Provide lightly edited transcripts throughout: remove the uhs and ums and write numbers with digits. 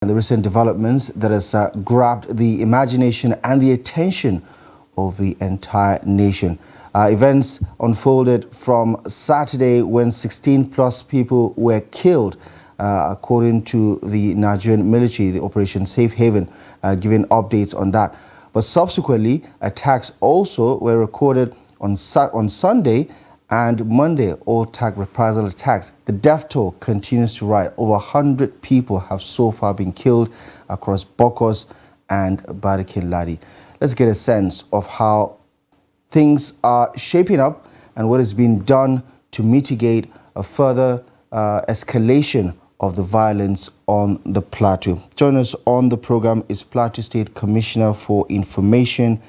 The recent developments that has grabbed the imagination and the attention of the entire nation. Events unfolded from Saturday when 16 plus people were killed, according to the Nigerian military, the Operation Safe Haven, giving updates on that. But subsequently, attacks also were recorded on Sunday and Monday, all tag reprisal attacks. The death toll continues to rise. Over 100 people have so far been killed across Bokkos and Barkin, Ladi. Let's get a sense of how things are shaping up and what is being done to mitigate a further escalation of the violence on the plateau. Join us on the program is Plateau State Commissioner for Information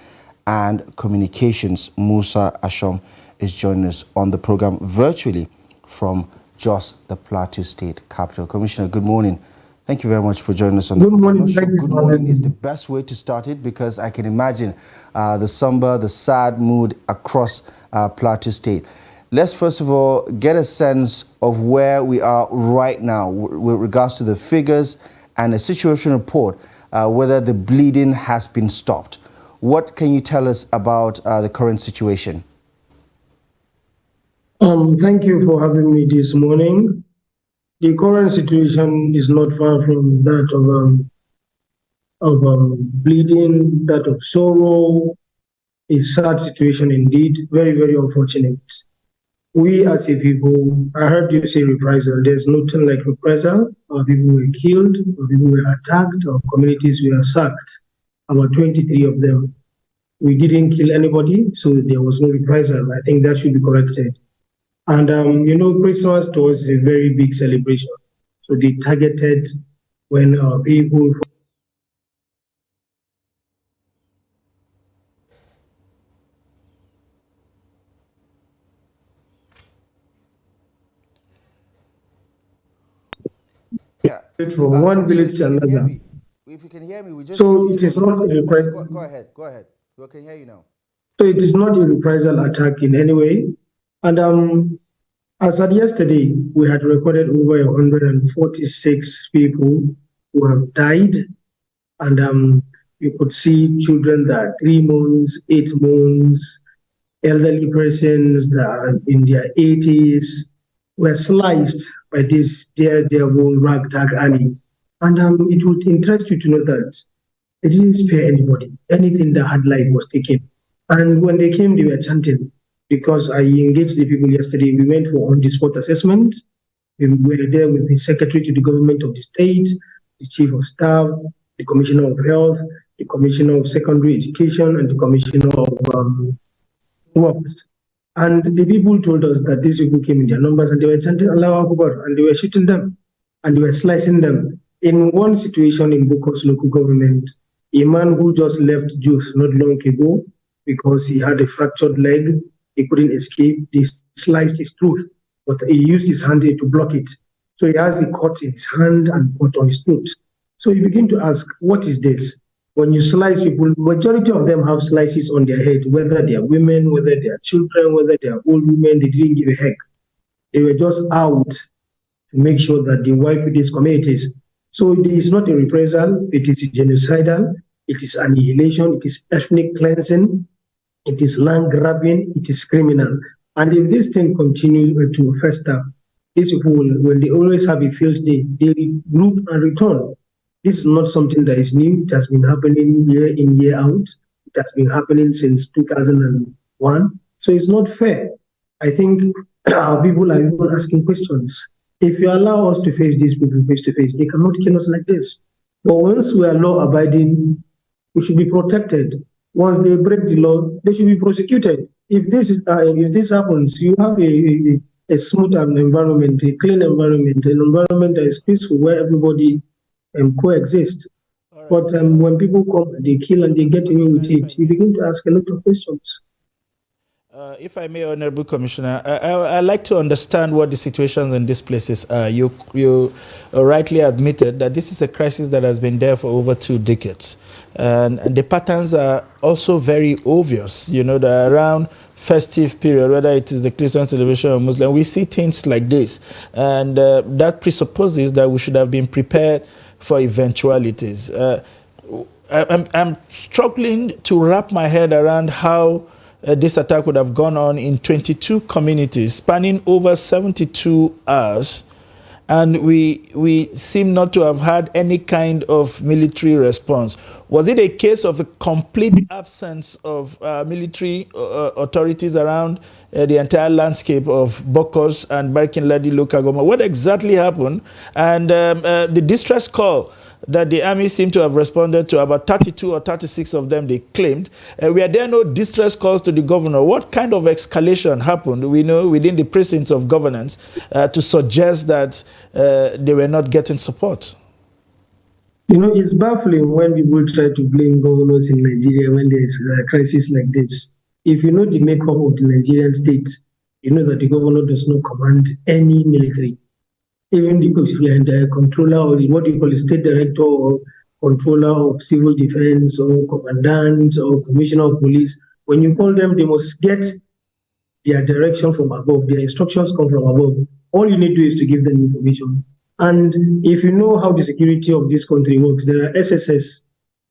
and Communications, Musa Ashoms, is joining us on the program virtually from Jos, the Plateau State capital. Commissioner, good morning. Thank you very much for joining us on the program. I'm not sure good morning is the best way to start it, because I can imagine the somber, the sad mood across Plateau State. Let's first of all get a sense of where we are right now with regards to the figures and a situation report, whether the bleeding has been stopped. What can you tell us about the current situation? Thank you for having me this morning. The current situation is not far from that of bleeding, that of sorrow. A sad situation indeed, very, very unfortunate. We as a people, I heard you say reprisal. There's nothing like reprisal. Our people were killed, our people were attacked, our communities were sacked, about 23 of them. We didn't kill anybody, so there was no reprisal. I think that should be corrected. And, Christmas to us is a very big celebration. So they targeted when people... Yeah. From one village to another. If you can hear me, we just... So it is not a reprisal. Go ahead. We can hear you now. So it is not a reprisal attack in any way. And as of yesterday, we had recorded over 146 people who have died. And you could see children that are 3 months, 8 months, elderly persons that are in their 80s were sliced by this daredevil ragtag alley. And it would interest you to know that they didn't spare anybody. Anything that had life was taken. And when they came, they were chanting. Because I engaged the people yesterday, we went for on-the-spot assessment. We were there with the secretary to the government of the state, the chief of staff, the commissioner of health, the commissioner of secondary education, and the commissioner of works. And the people told us that these people came in their numbers and they were chanting Allah Akbar, and they were shooting them and they were slicing them. In one situation in Bokkos local government, a man who just left Jos not long ago because he had a fractured leg, he couldn't escape. They sliced his throat, but he used his hand to block it. So he has a cut in his hand and cut on his throat. So you begin to ask, what is this? When you slice people, majority of them have slices on their head, whether they are women, whether they are children, whether they are old women, they didn't give a heck. They were just out to make sure that they wipe these communities. So it is not a reprisal, it is genocidal, it is annihilation, it is ethnic cleansing, it is land grabbing, it is criminal. And if this thing continues to fester, these people will they always have a field day, they regroup and return. This is not something that is new. It has been happening year in, year out. It has been happening since 2001. So it's not fair. I think our people are even asking questions. If you allow us to face these people face to face, they cannot kill us like this. But once we are law-abiding, we should be protected. Once they break the law, they should be prosecuted. If this happens, you have a smooth environment, a clean environment, an environment that is peaceful, where everybody coexist. Right. But when people come, they kill and they get away with it, you begin to ask a lot of questions. If I may, Honorable Commissioner, I'd like to understand what the situations in these places are. You rightly admitted that this is a crisis that has been there for over 2 decades. And the patterns are also very obvious, that around festive period, whether it is the Christian celebration or Muslim, we see things like this. And that presupposes that we should have been prepared for eventualities. I'm struggling to wrap my head around how this attack would have gone on in 22 communities, spanning over 72 hours, and we seem not to have had any kind of military response. Was it a case of a complete absence of military authorities around the entire landscape of Bokkos and Barkin Ladi local government? What exactly happened? And the distress call that the army seemed to have responded to, about 32 or 36 of them they claimed. Were there no distress calls to the governor? What kind of escalation happened, we know, within the precincts of governance to suggest that they were not getting support? You know, it's baffling when people try to blame governors in Nigeria when there's a crisis like this. If you know the makeup of the Nigerian state, you know that the governor does not command any military. Even the controller, or what you call a state director or controller of civil defense or commandant or commissioner of police, when you call them, they must get their direction from above. Their instructions come from above. All you need to do is to give them information. And if you know how the security of this country works, there are SSS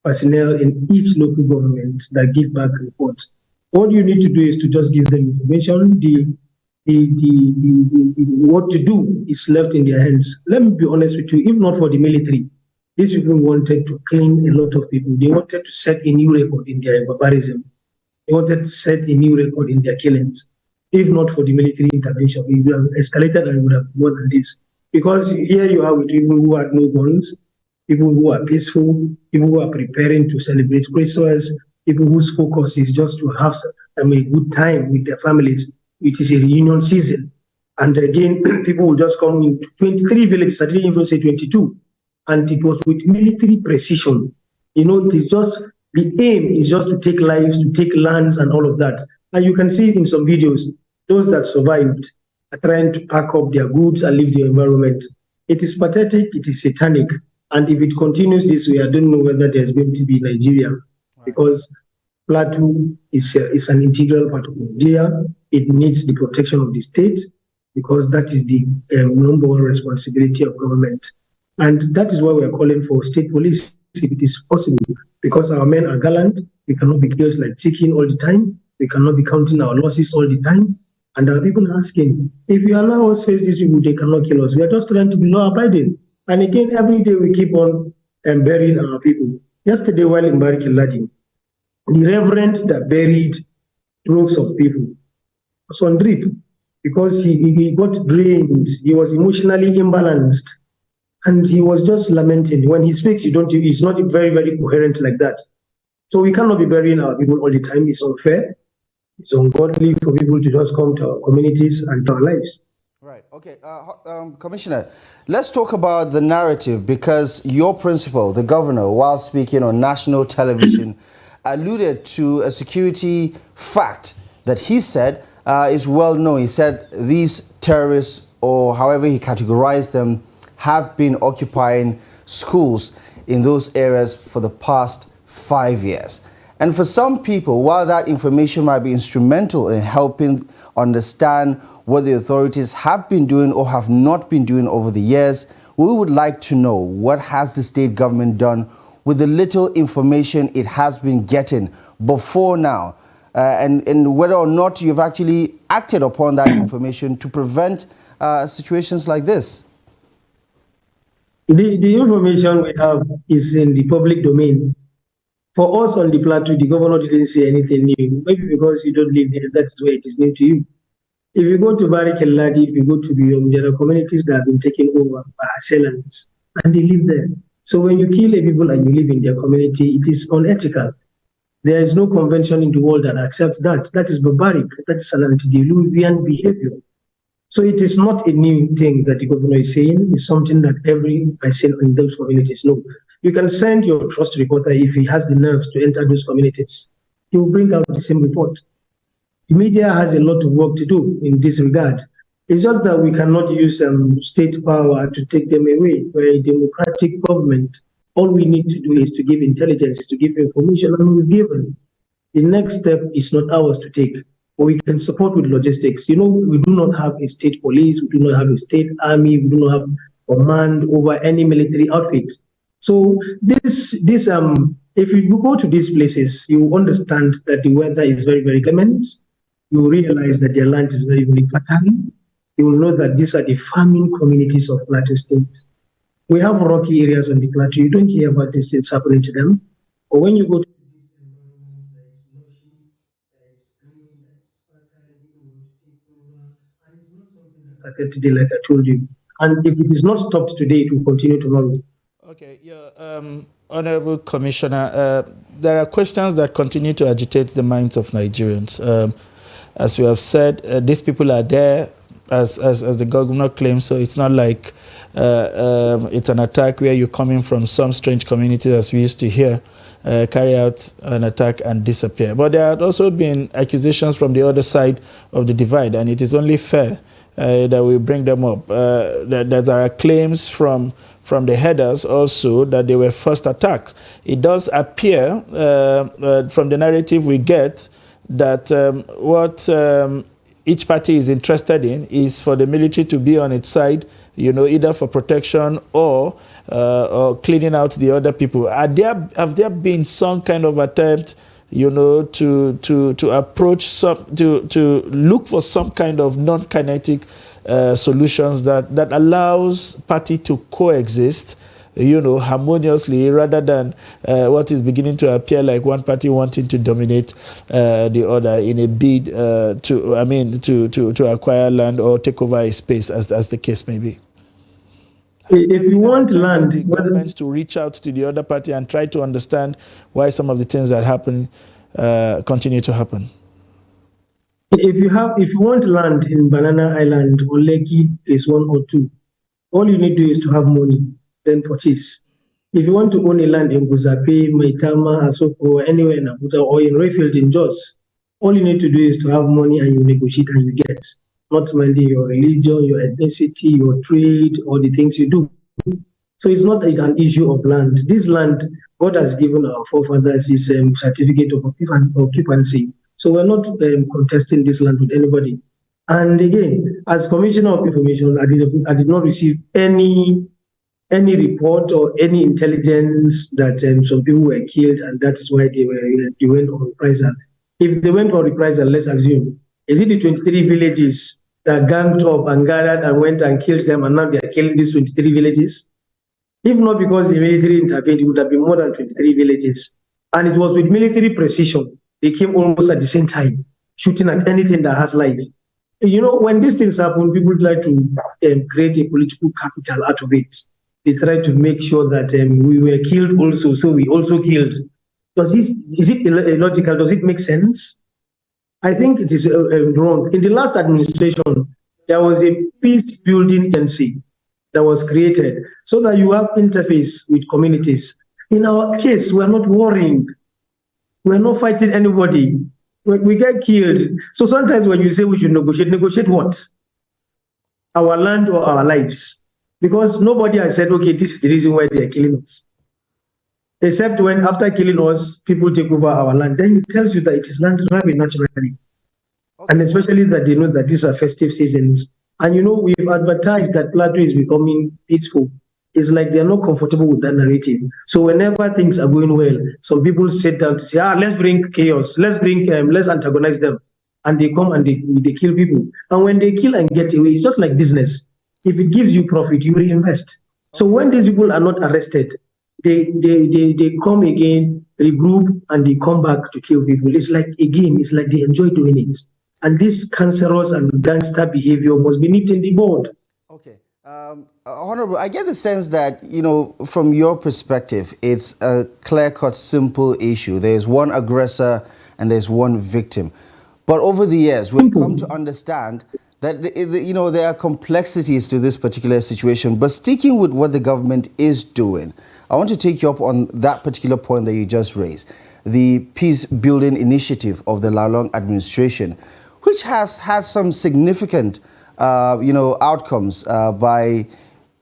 personnel in each local government that give back reports. All you need to do is to just give them information. What to do is left in their hands. Let me be honest with you, if not for the military, these people wanted to clean a lot of people. They wanted to set a new record in their barbarism. They wanted to set a new record in their killings. If not for the military intervention, we would have escalated and would have more than this. Because here you are with people who had no guns, people who are peaceful, people who are preparing to celebrate Christmas, people whose focus is just to have a good time with their families, which is a reunion season. And again, people will just come into 23 villages, I didn't even say 22. And it was with military precision. You know, it is just, the aim is just to take lives, to take lands and all of that. And you can see in some videos, those that survived are trying to pack up their goods and leave the environment. It is pathetic, it is satanic. And if it continues this way, I don't know whether there's going to be Nigeria, because Plateau is an integral part of Nigeria. It needs the protection of the state, because that is the number one responsibility of government. And that is why we are calling for state police, if it is possible, because our men are gallant. We cannot be killed like chicken all the time. We cannot be counting our losses all the time. And there are people asking, if you allow us to face these people, they cannot kill us. We are just trying to be law-abiding. And again, every day we keep on burying our people. Yesterday, while in Barkin Ladi, the reverend that buried droves of people was on drip because he got drained. He was emotionally imbalanced. And he was just lamenting. When he speaks, he's not very, very coherent like that. So we cannot be burying our people all the time. It's unfair. It's ungodly for people to just come to our communities and to our lives. Right. Okay. Commissioner, let's talk about the narrative, because your principal, the governor, while speaking on national television, alluded to a security fact that he said is well known. He said these terrorists, or however he categorized them, have been occupying schools in those areas for the past 5 years. And for some people, while that information might be instrumental in helping understand what the authorities have been doing or have not been doing over the years, we would like to know, what has the state government done with the little information it has been getting before now, and whether or not you've actually acted upon that information to prevent situations like this? The information we have is in the public domain. For us on the plateau, the governor didn't say anything new. Maybe because you don't live there, that's why it is new to you. If you go to Barkin Ladi, if you go to Biyom, there are communities that have been taken over by assailants, and they live there. So when you kill a people and you live in their community, it is unethical. There is no convention in the world that accepts that. That is barbaric. That is an antediluvian behavior. So it is not a new thing that the governor is saying. It's something that every person in those communities know. You can send your trust reporter, if he has the nerves to enter those communities. He will bring out the same report. The media has a lot of work to do in this regard. It's just that we cannot use state power to take them away. We're a democratic government. All we need to do is to give intelligence, to give information, and we've given. The next step is not ours to take. But we can support with logistics. You know, we do not have a state police, we do not have a state army, we do not have command over any military outfits. So if you go to these places, you understand that the weather is very, very clement. You realize that their land is very, very fertile. You will know that these are the farming communities of Plateau State. We have rocky areas on the plateau. You don't hear about these things happening to them. But when you go to this environment, there is lushy, there is green, there is fertile, people want to take over, and it's not something that started today, like I told you. And if it is not stopped today, it will continue tomorrow. Okay, yeah, Honorable Commissioner, there are questions that continue to agitate the minds of Nigerians. As we have said, these people are there, as the governor claims, so it's not like it's an attack where you're coming from some strange community, as we used to hear, carry out an attack and disappear. But there have also been accusations from the other side of the divide, and it is only fair that we bring them up. That there are claims from the headers also that they were first attacked. It does appear from the narrative we get that what each party is interested in is for the military to be on its side, you know, either for protection or cleaning out the other people. Have there been some kind of attempt, you know, to approach to look for some kind of non-kinetic solutions that allows party to coexist, you know, harmoniously, rather than what is beginning to appear like one party wanting to dominate the other in a bid to acquire land or take over a space, as the case may be. If you want land, the government to reach out to the other party and try to understand why some of the things that happen continue to happen. If you want land in Banana Island or Lekki phase 1 or 2, all you need to do is to have money, then purchase. If you want to own a land in Buzape, Maitama, Asoko, or anywhere in Abuja, or in Rayfield in Jos, all you need to do is to have money and you negotiate and you get. Not mainly your religion, your ethnicity, your trade, or the things you do. So it's not like an issue of land. This land, God has given our forefathers his certificate of occupancy. So we're not contesting this land with anybody. And again, as Commissioner of Information, I did not receive any report or any intelligence that some people were killed, and that is why they went on reprisal. If they went on reprisal, let's assume, is it the 23 villages that ganged up and gathered and went and killed them, and now they are killing these 23 villages? If not because the military intervened, it would have been more than 23 villages. And it was with military precision. They came almost at the same time, shooting at anything that has life. You know, when these things happen, people like to create a political capital out of it. They try to make sure that we were killed also, so we also killed. Is it illogical? Does it make sense? I think it is wrong. In the last administration, there was a peace building agency that was created so that you have interface with communities. In our case, we're not worrying. We're not fighting anybody. We get killed. So sometimes when you say we should negotiate what? Our land or our lives? Because nobody has said, okay, this is the reason why they are killing us. Except when after killing us, people take over our land. Then it tells you that it is land grabbing naturally. Okay. And especially that they know that these are festive seasons. And you know, we've advertised that Plateau is becoming peaceful. It's like they're not comfortable with that narrative. So whenever things are going well, some people sit down to say, let's bring chaos, let's antagonize them. And they come and they kill people. And when they kill and get away, it's just like business. If it gives you profit, you reinvest. So when these people are not arrested, they come again, regroup, and they come back to kill people. It's like a game. It's like they enjoy doing it. And this cancerous and gangster behavior must be nipped in the bud. Okay. Honorable, I get the sense that, you know, from your perspective, it's a clear-cut, simple issue. There's one aggressor and there's one victim. But over the years, we've come to understand that, you know, there are complexities to this particular situation. But sticking with what the government is doing, I want to take you up on that particular point that you just raised, the peace-building initiative of the Lalong administration, which has had some significant outcomes by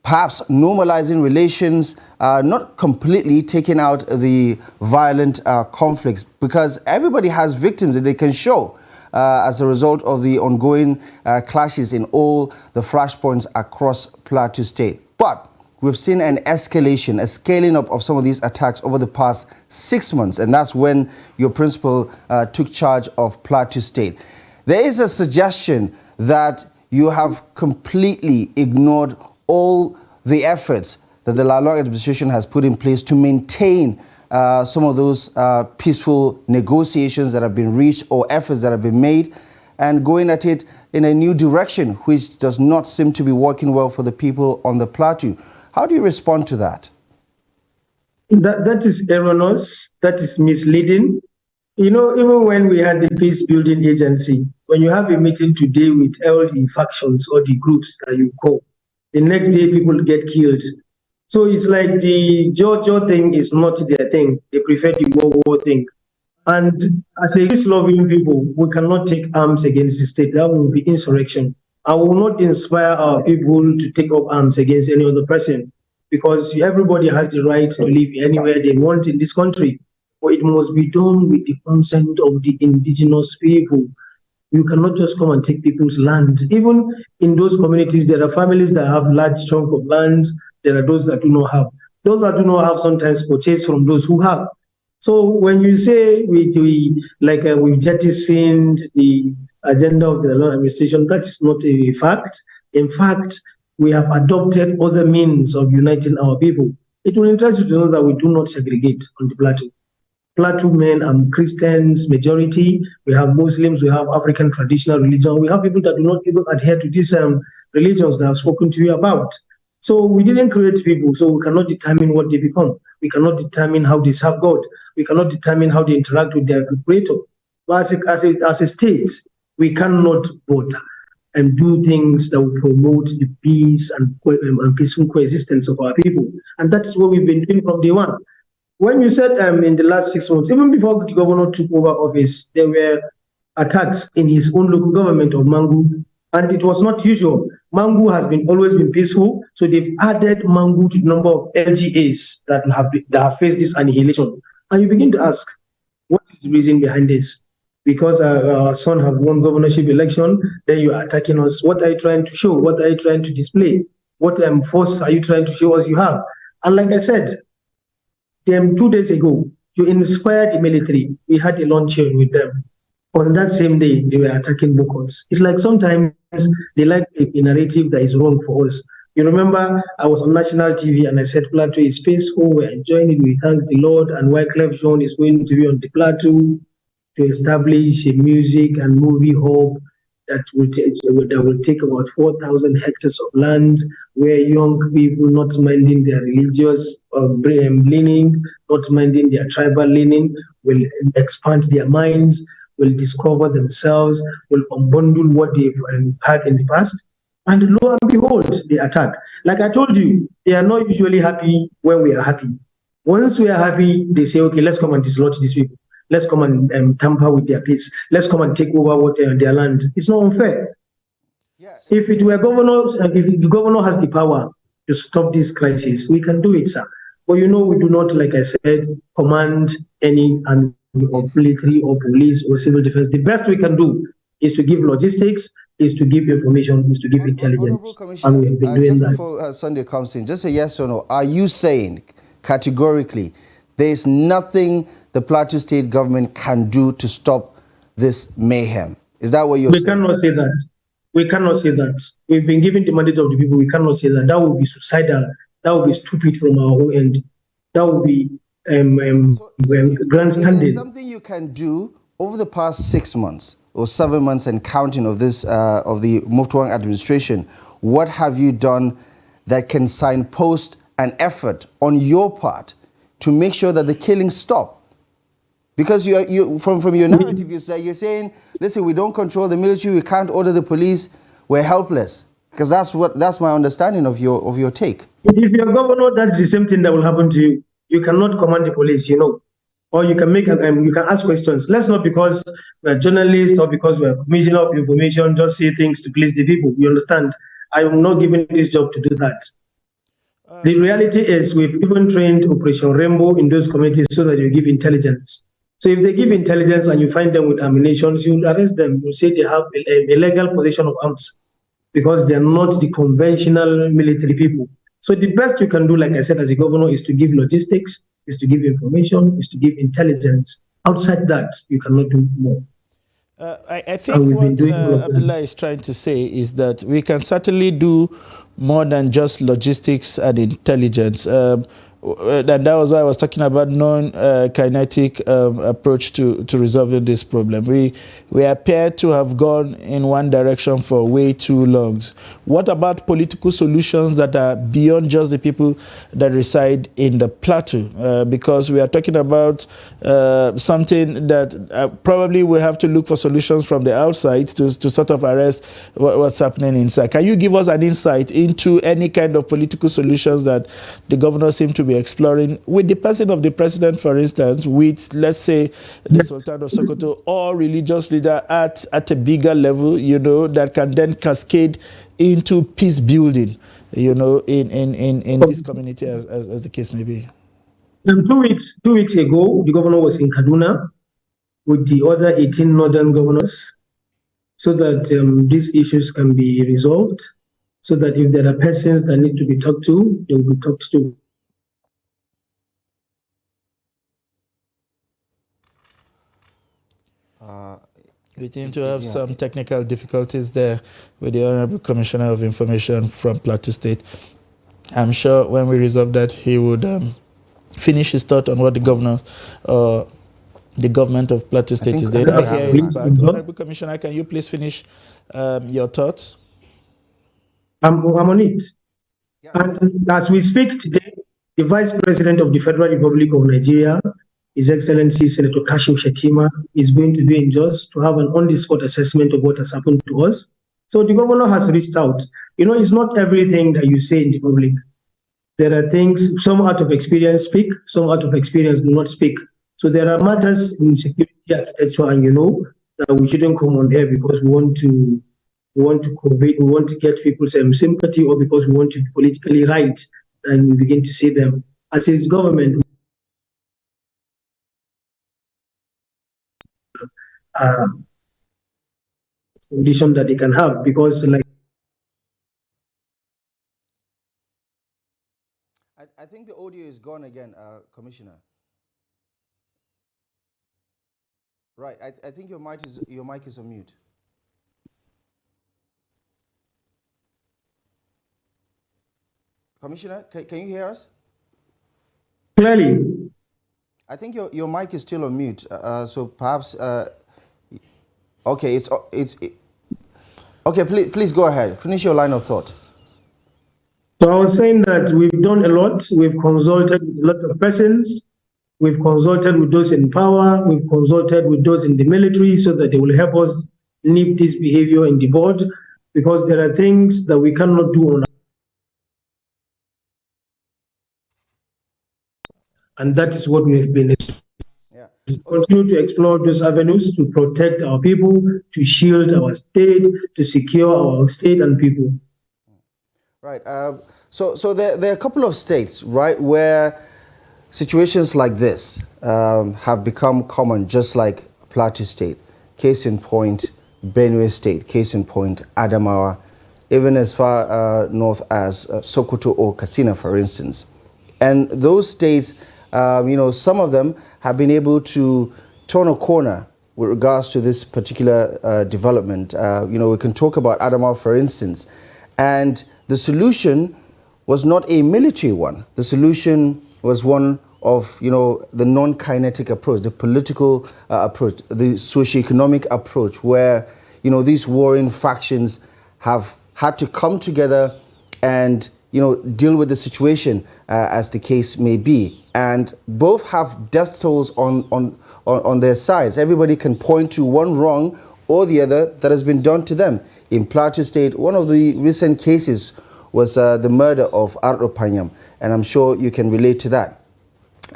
perhaps normalizing relations, not completely taking out the violent conflicts, because everybody has victims that they can show as a result of the ongoing clashes in all the flashpoints across Plateau State. But we've seen an escalation, a scaling up of some of these attacks over the past 6 months, and that's when your principal took charge of Plateau State. There is a suggestion that you have completely ignored all the efforts that the Lalong administration has put in place to maintain some of those peaceful negotiations that have been reached or efforts that have been made, and going at it in a new direction, which does not seem to be working well for the people on the plateau. How do you respond to that? That is erroneous. That is misleading. You know, even when we had the peace building agency, when you have a meeting today with all the factions or the groups that you call, the next day people get killed. So it's like the Jojo thing is not their thing. They prefer the war thing. And as a peace-loving people, we cannot take arms against the state. That will be insurrection. I will not inspire our people to take up arms against any other person, because everybody has the right to live anywhere they want in this country. But it must be done with the consent of the indigenous people. You cannot just come and take people's land. Even in those communities, there are families that have large chunk of lands. There are those that do not have. Those that do not have sometimes purchase from those who have. So when you say we jettisoned the agenda of the law administration, that is not a fact. In fact, we have adopted other means of uniting our people. It will interest you to know that we do not segregate on the plateau. Plateau men and Christians, majority. We have Muslims, we have African traditional religion. We have people that do not even adhere to these religions that I've spoken to you about. So we didn't create people, so we cannot determine what they become. We cannot determine how they serve God. We cannot determine how they interact with their creator. But as a state, we cannot vote and do things that will promote the peace and peaceful coexistence of our people. And that's what we've been doing from day one. When you said in the last 6 months, even before the governor took over office, there were attacks in his own local government of Mangu, and it was not usual. Mangu has always been peaceful, so they've added Mangu to the number of LGAs that have faced this annihilation. And you begin to ask, what is the reason behind this? Because our son have won governorship election, then you are attacking us. What are you trying to show? What are you trying to display? What force are you trying to show us you have? And like I said, 2 days ago, to inspire the military, we had a luncheon with them. On that same day, they were attacking Bokkos. It's like sometimes they like a narrative that is wrong for us. You remember, I was on national TV and I said Plateau is peaceful, we're enjoying it, we thank the Lord, and Wyclef Jean is going to be on the Plateau to establish a music and movie hub that will take about 4,000 hectares of land, where young people, not minding their religious leaning, not minding their tribal leaning, will expand their minds, will discover themselves, will unbundle what they've had in the past. And lo and behold, they attack. Like I told you, they are not usually happy when we are happy. Once we are happy, they say, okay, let's come and dislodge these people. Let's come and tamper with their peace. Let's come and take over their land. It's not unfair. Yes. If it were governors, if the governor has the power to stop this crisis, we can do it, sir. But you know, we do not, like I said, command any army or military or police or civil defense. The best we can do is to give logistics, is to give information, is to give intelligence. And we have been doing that. Before Sunday comes in, just a yes or no. Are you saying categorically there is nothing the Plateau State government can do to stop this mayhem? Is that what you're saying? We cannot say that. We cannot say that. We've been given the mandate of the people. We cannot say that. That would be suicidal. That would be stupid from our own end. That would be grandstanding. There's something you can do over the past 6 months or 7 months and counting of this of the Muftuang administration. What have you done that can signpost an effort on your part to make sure that the killings stop? Because from your narrative, you're saying, listen, we don't control the military, we can't order the police, we're helpless. Because that's my understanding of your take. If you're governor, that's the same thing that will happen to you. You cannot command the police, or you can you can ask questions. Let's not, because we're journalists or because we're commissioner of information, just say things to please the people. You understand? I am not given this job to do that. The reality is we've even trained Operation Rainbow in those communities so that you give intelligence. So if they give intelligence and you find them with ammunition, you arrest them. You say they have a illegal possession of arms because they are not the conventional military people. So the best you can do, like I said, as a governor, is to give logistics, is to give information, is to give intelligence. Outside that, you cannot do more. I think what Abdullah is trying to say is that we can certainly do more than just logistics and intelligence. And that was why I was talking about non-kinetic approach to resolving this problem. We appear to have gone in one direction for way too long. What about political solutions that are beyond just the people that reside in the plateau? Because we are talking about something that probably we have to look for solutions from the outside to sort of arrest what's happening inside. Can you give us an insight into any kind of political solutions that the governor seems to be exploring with the person of the president, for instance, with, let's say, the Sultan of Sokoto or religious leader at a bigger level, you know, that can then cascade into peace building, you know, in this community as the case may be? 2 weeks ago, the governor was in Kaduna with the other 18 northern governors so that these issues can be resolved, so that if there are persons that need to be talked to, they will be talked to. We seem to have some technical difficulties there with the Honorable Commissioner of Information from Plateau State. I'm sure when we resolve that, he would finish his thought on what the governor, the government of Plateau State is doing. Here is back. Honorable Commissioner, can you please finish your thoughts? I'm on it. Yeah. And as we speak today, the Vice President of the Federal Republic of Nigeria, His Excellency Senator Kashim Shettima, is going to be in Jos to have an on-the-spot assessment of what has happened to us. So the governor has reached out. You know, it's not everything that you say in the public. There are things, some out of experience speak, some out of experience do not speak. So there are matters in security architecture, and you know that we shouldn't come on air because we want to convey, we want to get people's sympathy, or because we want to be politically right, and we begin to see them. As its government, condition that they can have, because like I think the audio is gone again, Commissioner. Right, I think your mic is on mute. Commissioner, can you hear us? Clearly. I think your mic is still on mute, so perhaps. Okay, okay. Please go ahead. Finish your line of thought. So I was saying that we've done a lot. We've consulted with a lot of persons. We've consulted with those in power. We've consulted with those in the military so that they will help us nip this behavior in the bud, because there are things that we cannot do on. And that is what we've been. Continue to explore those avenues to protect our people, to shield our state, to secure our state and people. Right. So there are a couple of states, right, where situations like this have become common, just like Plateau State. Case in point, Benue State. Case in point, Adamawa. Even as far north as Sokoto or Katsina, for instance. And those states, you know, some of them have been able to turn a corner with regards to this particular development. You know, we can talk about Adamawa, for instance. And the solution was not a military one. The solution was one of, you know, the non-kinetic approach, the political approach, the socio-economic approach, where, you know, these warring factions have had to come together and, you know, deal with the situation as the case may be. And both have death tolls on their sides. Everybody can point to one wrong or the other that has been done to them. In Plateau State, one of the recent cases was the murder of Ardo Panyam, and I'm sure you can relate to that.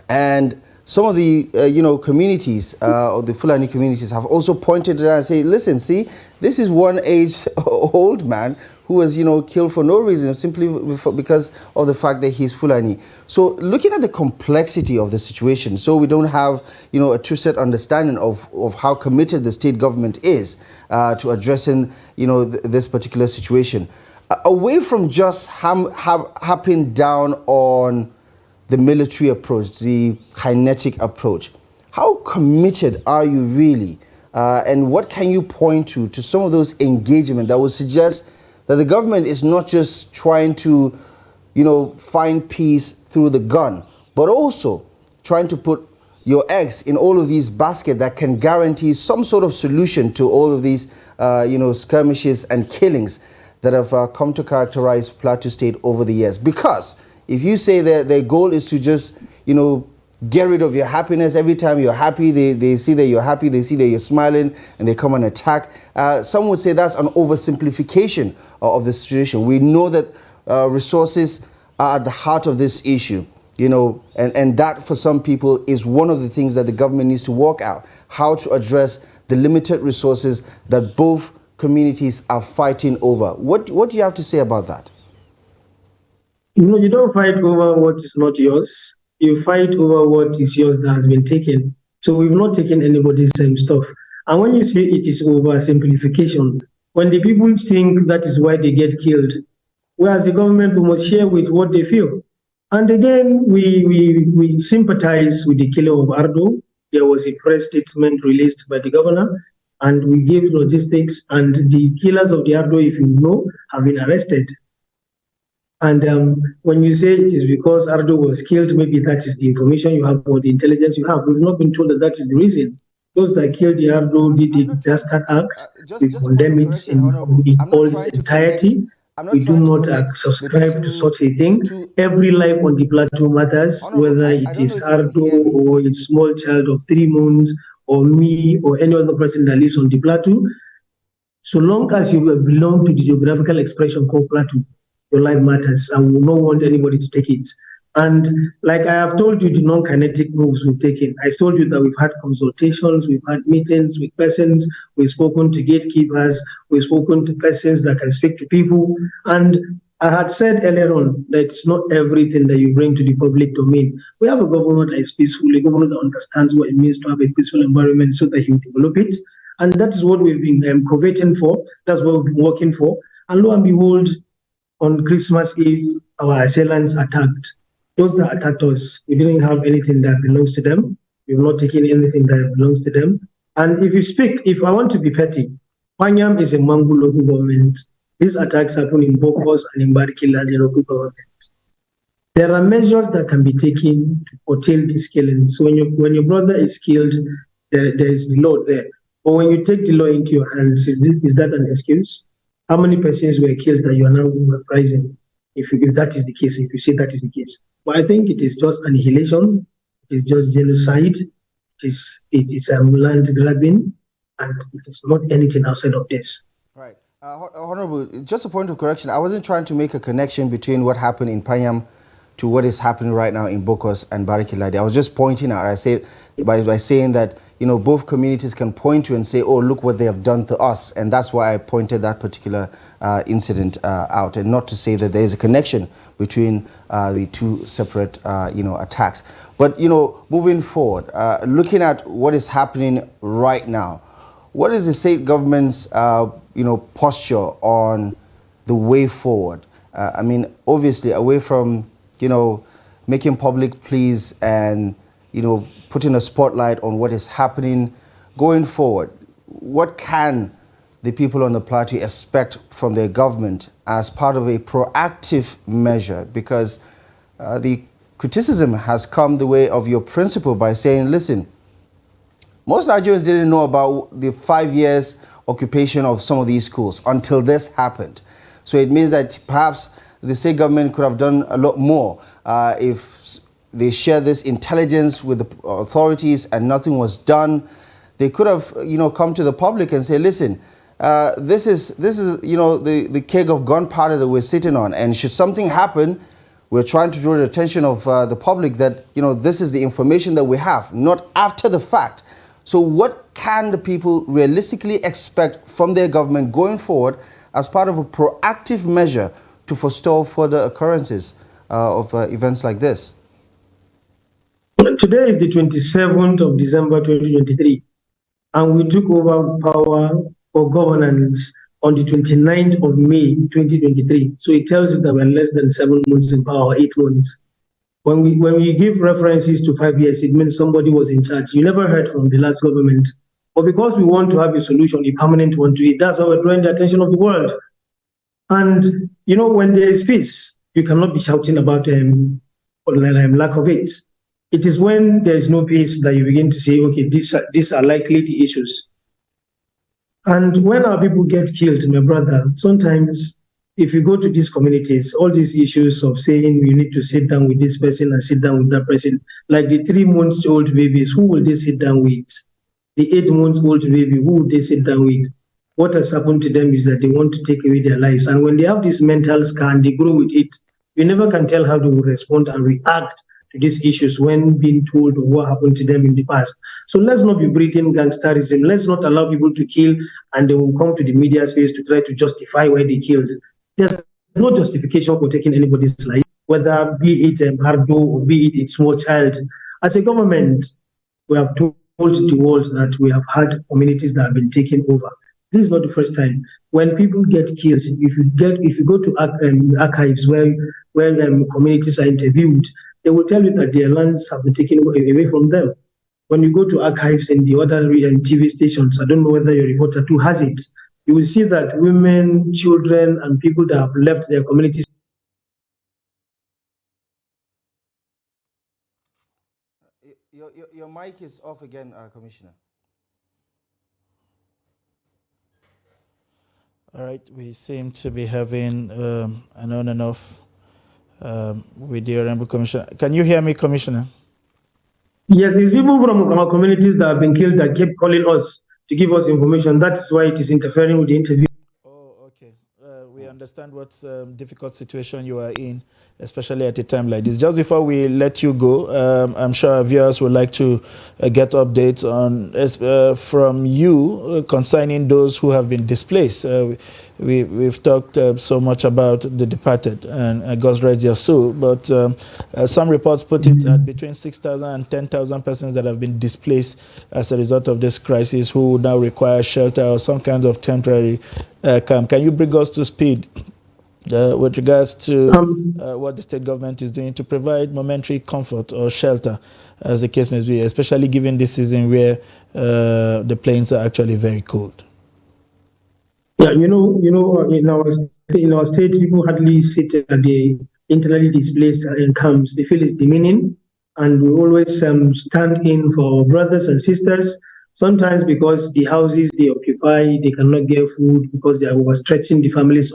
And some of the you know, communities, or the Fulani communities, have also pointed it out and say, listen, see, this is one age old man who was, you know, killed for no reason, simply because of the fact that he's Fulani. So looking at the complexity of the situation, so we don't have, you know, a twisted understanding of how committed the state government is to addressing, you know, this particular situation. away from just happing down on the military approach, the kinetic approach, how committed are you really? And what can you point to some of those engagements that would suggest that the government is not just trying to, find peace through the gun, but also trying to put your eggs in all of these baskets that can guarantee some sort of solution to all of these, skirmishes and killings that have come to characterize Plateau State over the years? Because if you say that their goal is to just, get rid of your happiness every time you're happy, they see that you're happy, they see that you're smiling, and they come and attack. Some would say that's an oversimplification of the situation. We know that resources are at the heart of this issue, and that for some people is one of the things that the government needs to work out, how to address the limited resources that both communities are fighting over. What do you have to say about that? You don't fight over what is not yours. You fight over what is yours that has been taken. So we've not taken anybody's same stuff. And when you say it is oversimplification, when the people think that is why they get killed, whereas the government, we must share with what they feel. And again, we sympathize with the killing of Ardo. There was a press statement released by the governor, and we gave logistics, and the killers of the Ardo, if you know, have been arrested. And when you say it is because Ardo was killed, maybe that is the information you have or the intelligence you have. We've not been told that that is the reason. Those that killed the Ardo did the disaster act. We condemn it in all its entirety. We do not subscribe to such a thing. Every life on the plateau matters, whether it is Ardo or a small child of 3 months or me or any other person that lives on the plateau. So long as you belong to the geographical expression called plateau, your life matters, and we don't want anybody to take it. And like I have told you, the non-kinetic moves we've taken. I've told you that we've had consultations, we've had meetings with persons, we've spoken to gatekeepers, we've spoken to persons that can speak to people. And I had said earlier on that it's not everything that you bring to the public domain. We have a government that is peaceful, a government that understands what it means to have a peaceful environment so that you develop it. And that is what we've been coveting for. That's what we've been working for. And lo and behold, on Christmas Eve, our assailants attacked. Those that attacked us, we didn't have anything that belongs to them. We've not taken anything that belongs to them. And if I want to be petty, Panyam is a Mangu local government. These attacks happen in Bokkos and in Barkin local government. There are measures that can be taken to curtail these killings. So when your brother is killed, there is the law there. But when you take the law into your hands, is that an excuse? How many persons were killed that you are now reprising? If that is the case, if you say that is the case. But I think it is just annihilation, it is just genocide, it is land grabbing, and it is not anything outside of this. Right. Honorable, just a point of correction. I wasn't trying to make a connection between what happened in Panyam to what is happening right now in Bokkos and Barkin. I was just pointing out, I said, by saying that, both communities can point to and say, oh, look what they have done to us. And that's why I pointed that particular incident out, and not to say that there is a connection between the two separate, attacks. But, moving forward, looking at what is happening right now, what is the state government's, posture on the way forward? Obviously, away from, making public pleas and, putting a spotlight on what is happening going forward. What can the people on the plateau expect from their government as part of a proactive measure? Because the criticism has come the way of your principal by saying, listen, most Nigerians didn't know about the 5 years occupation of some of these schools until this happened. So it means that perhaps the state government could have done a lot more if they shared this intelligence with the authorities and nothing was done. They could have, come to the public and say, listen, this is the keg of gunpowder that we're sitting on, and should something happen, we're trying to draw the attention of the public that, this is the information that we have, not after the fact. So what can the people realistically expect from their government going forward as part of a proactive measure to forestall further occurrences of events like this? Today is the 27th of December 2023, and we took over power or governance on the 29th of May 2023. So it tells you that we're less than 7 months in power, 8 months. When we give references to 5 years, it means somebody was in charge. You never heard from the last government. But because we want to have a solution, a permanent one to it, that's why we're drawing the attention of the world. And, when there is peace, you cannot be shouting about lack of it. It is when there is no peace that you begin to say, okay, these are likely the issues. And when our people get killed, my brother, sometimes if you go to these communities, all these issues of saying you need to sit down with this person and sit down with that person, like the 3-month-old babies, who will they sit down with? The 8-month-old baby, who will they sit down with? What has happened to them is that they want to take away their lives. And when they have this mental scan, they grow with it. You never can tell how they will respond and react to these issues when being told what happened to them in the past. So let's not be breeding gangsterism. Let's not allow people to kill and they will come to the media space to try to justify why they killed. There's no justification for taking anybody's life, whether be it a Bardo or be it a small child. As a government, we have told the world that we have had communities that have been taken over. This is not the first time. When people get killed, if you go to archives where communities are interviewed, they will tell you that their lands have been taken away from them. When you go to archives in the other TV stations, I don't know whether your reporter too has it, you will see that women, children, and people that have left their communities. Your mic is off again, Commissioner. All right, we seem to be having an on and off with the Honorable Commissioner. Can you hear me, Commissioner? Yes, it's people from our communities that have been killed that kept calling us to give us information. That's why it is interfering with the interview. Oh, okay. We understand what difficult situation you are in, especially at a time like this. Just before we let you go, I'm sure our viewers would like to get updates on from you concerning those who have been displaced. We've talked so much about the departed, and God's rest their soul, but some reports put it at between 6,000 and 10,000 persons that have been displaced as a result of this crisis who now require shelter or some kind of temporary camp. Can you bring us to speed with regards to what the state government is doing to provide momentary comfort or shelter, as the case may be, especially given this season where the plains are actually very cold? Yeah, in our state, people hardly sit at the internally displaced in camps. They feel it's demeaning, and we always stand in for our brothers and sisters. Sometimes because the houses they occupy, they cannot get food because they are overstretching the families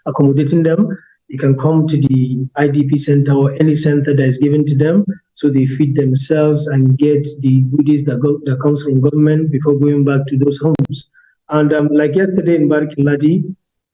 accommodating them. They can come to the IDP center or any center that is given to them, so they feed themselves and get the goodies that comes from government before going back to those homes. And like yesterday in Barkin, Ladi,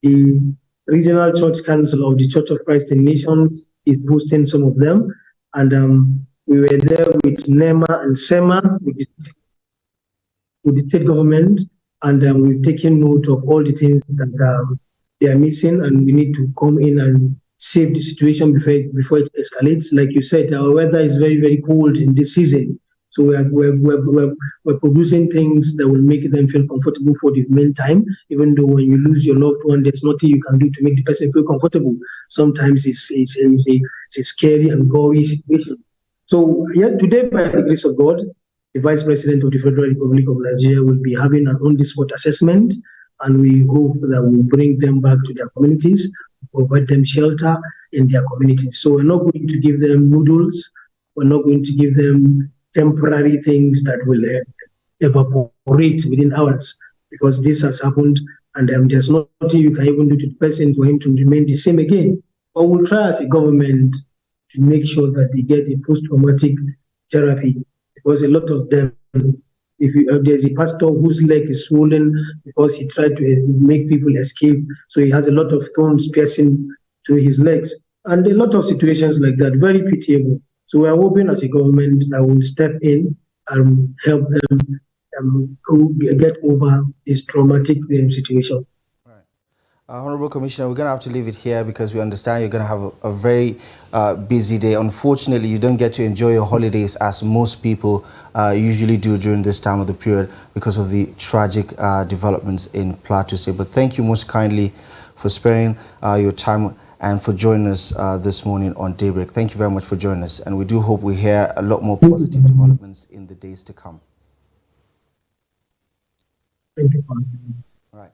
the Regional Church Council of the Church of Christ in Nations is boosting some of them. And we were there with NEMA and SEMA, with the state government, and we've taken note of all the things that they are missing, and we need to come in and save the situation before it escalates. Like you said, our weather is very, very cold in this season. So we're producing things that will make them feel comfortable for the meantime, even though when you lose your loved one, there's nothing you can do to make the person feel comfortable. Sometimes it's a scary and gory situation. So yeah, today, by the grace of God, the Vice President of the Federal Republic of Nigeria will be having an on-the-spot assessment, and we hope that we'll bring them back to their communities, provide them shelter in their communities. So we're not going to give them noodles, we're not going to give them temporary things that will evaporate within hours, because this has happened, and there's nothing you can even do to the person for him to remain the same again. But we'll try as a government to make sure that they get a post-traumatic therapy, because a lot of them, if there's a pastor whose leg is swollen because he tried to make people escape, so he has a lot of thorns piercing through his legs, and a lot of situations like that, very pitiable. So we are hoping as a government that will step in and help them get over this traumatic situation. Right. Honorable Commissioner, we're going to have to leave it here because we understand you're going to have a very busy day. Unfortunately, you don't get to enjoy your holidays as most people usually do during this time of the period because of the tragic developments in Plateau State. But thank you most kindly for sparing your time and for joining us this morning on Daybreak. Thank you very much for joining us. And we do hope we hear a lot more positive developments in the days to come. Thank you. All right.